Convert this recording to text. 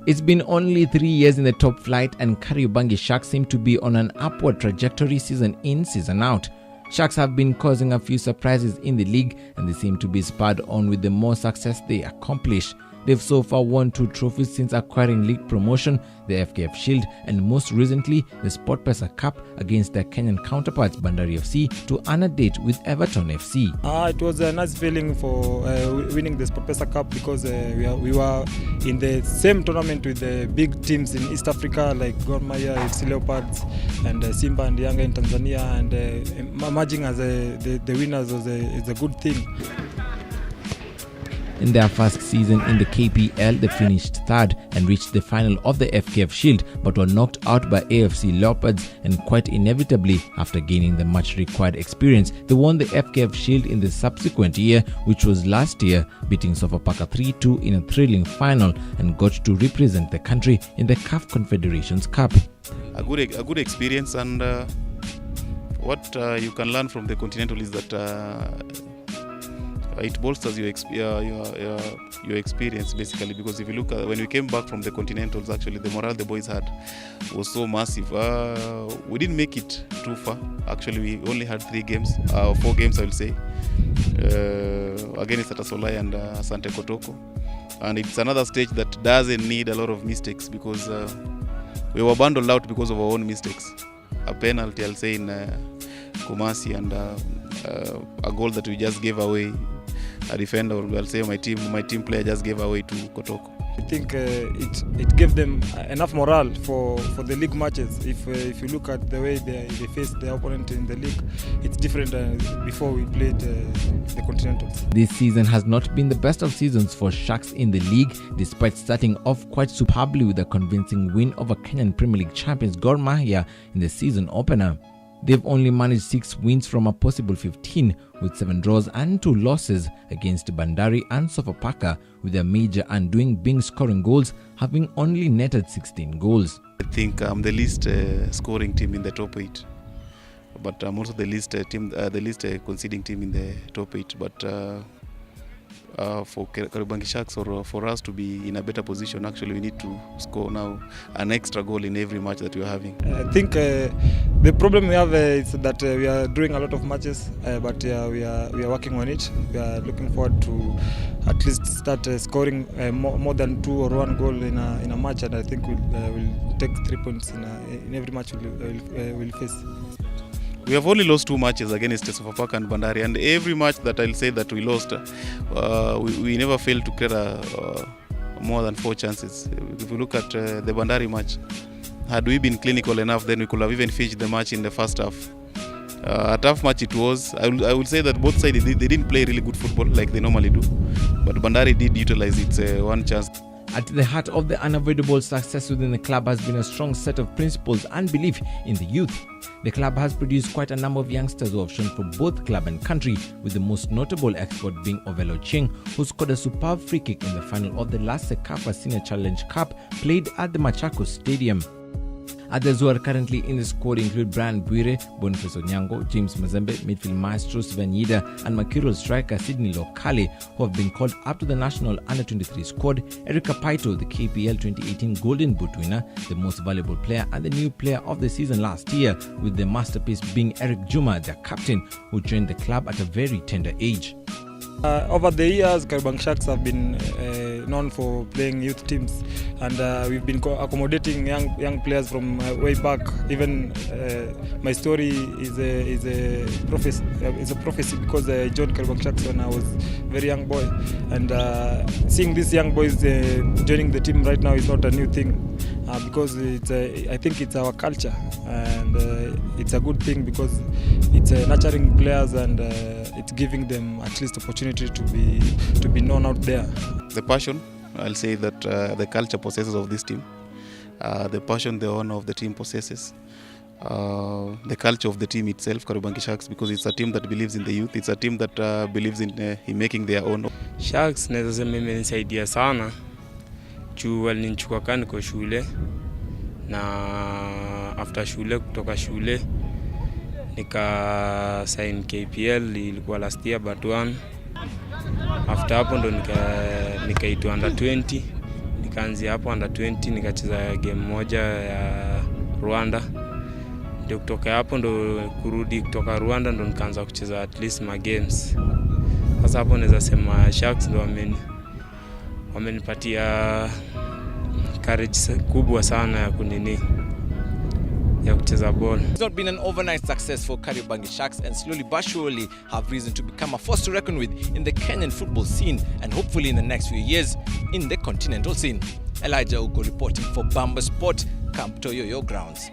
It's been only 3 years in the top flight, and Kariobangi Sharks seem to be on an upward trajectory season in, season out. Sharks have been causing a few surprises in the league, and they seem to be spurred on with the more success they accomplish. They've so far won 2 trophies since acquiring league promotion, the FKF Shield, and most recently the SportPesa Cup against their Kenyan counterparts Bandari FC, to earn a date with Everton FC. It was a nice feeling for winning the SportPesa Cup, because we were in the same tournament with the big teams in East Africa like Gor Mahia, FC Leopards, and Simba and Yanga in Tanzania, and emerging as the winners is a good thing. In their first season in the KPL, they finished third and reached the final of the FKF Shield, but were knocked out by AFC Leopards, and quite inevitably, after gaining the much required experience, they won the FKF Shield in the subsequent year, which was last year, beating Sofapaka 3-2 in a thrilling final, and got to represent the country in the CAF Confederations Cup. A good experience, and what you can learn from the Continental is that it bolsters your experience, basically, because if you look at when we came back from the Continentals, actually the morale the boys had was so massive. We didn't make it too far. Actually, we only had 4 games, I will say, against Atasolai and Asante Kotoko, and it's another stage that doesn't need a lot of mistakes, because we were bundled out because of our own mistakes. A penalty, I'll say, in Kumasi, and a goal that we just gave away. A defender, or I'll say my team player just gave away to Kotoko. I think it gave them enough morale for the league matches. If you look at the way they face their opponent in the league, it's different before we played the Continentals. This season has not been the best of seasons for Sharks in the league, despite starting off quite superbly with a convincing win over Kenyan Premier League champions Gor Mahia in the season opener. They've only managed 6 wins from a possible 15, with 7 draws and 2 losses against Bandari and Sofapaka, with their major undoing being scoring goals, having only netted 16 goals. I think I'm the least scoring team in the top 8, but I'm also the least conceding team in the top 8. But for Kariobangi Sharks, or for us to be in a better position, actually we need to score now an extra goal in every match that we are having. I think the problem we have is that we are doing a lot of matches, but we are working on it. We are looking forward to at least start scoring more than 2 or 1 goal in a match, and I think we'll take 3 points in every match we'll face. We have only lost 2 matches against Sofapaka and Bandari, and every match that I'll say that we lost, we never failed to create more than 4 chances. If you look at the Bandari match, had we been clinical enough, then we could have even finished the match in the first half. A tough match it was. I would say that both sides they didn't play really good football like they normally do, but Bandari did utilize its 1 chance. At the heart of the unavoidable success within the club has been a strong set of principles and belief in the youth. The club has produced quite a number of youngsters who have shown for both club and country, with the most notable export being Ovelo Ching, who scored a superb free kick in the final of the last Sekafa Senior Challenge Cup played at the Machakos Stadium. Others who are currently in the squad include Brian Bwire, Boniface Onyango, James Mazembe, midfield maestro Sven Yida, and Mercurial striker Sydney Lokale, who have been called up to the national under-23 squad. Erica Paito, the KPL 2018 Golden Boot winner, the most valuable player and the new player of the season last year, with the masterpiece being Eric Juma, their captain, who joined the club at a very tender age. Over the years, Kariobangi Sharks have been known for playing youth teams, and we've been accommodating young players from way back. Even my story is a prophecy, because I joined Kariobangi Sharks when I was a very young boy, and seeing these young boys joining the team right now is not a new thing, because I think it's our culture, and it's a good thing, because it's nurturing players, and it's giving them at least opportunity to be known out there. The passion, I'll say that the culture possesses of this team, the passion the owner of the team possesses, the culture of the team itself, Kariobangi Sharks, because it's a team that believes in the youth. It's a team that believes in making their own. Sharks naweza sema imenisaidia sana juu walinichukua kaniko shule, na after shule, kutoka shule nika sign KPL, ilikuwa last year but 1. After hapo ndo nikaitwa under 20, nikaanzia hapo under 20 nikacheza game moja ya Rwanda. Ndio kutoka hapo ndo kurudi kutoka Rwanda ndo nikaanza kucheza at least ma games. Sasa hapo naweza sema Sharks ndo wamenipatia courage kubwa sana ya kucheza ball. It's not been an overnight success for Kariobangi Sharks, and slowly but surely have reason to become a force to reckon with in the Kenyan football scene, and hopefully in the next few years in the continental scene. Elijah Ugo reporting for Bamba Sport, Camp Toyoyo grounds.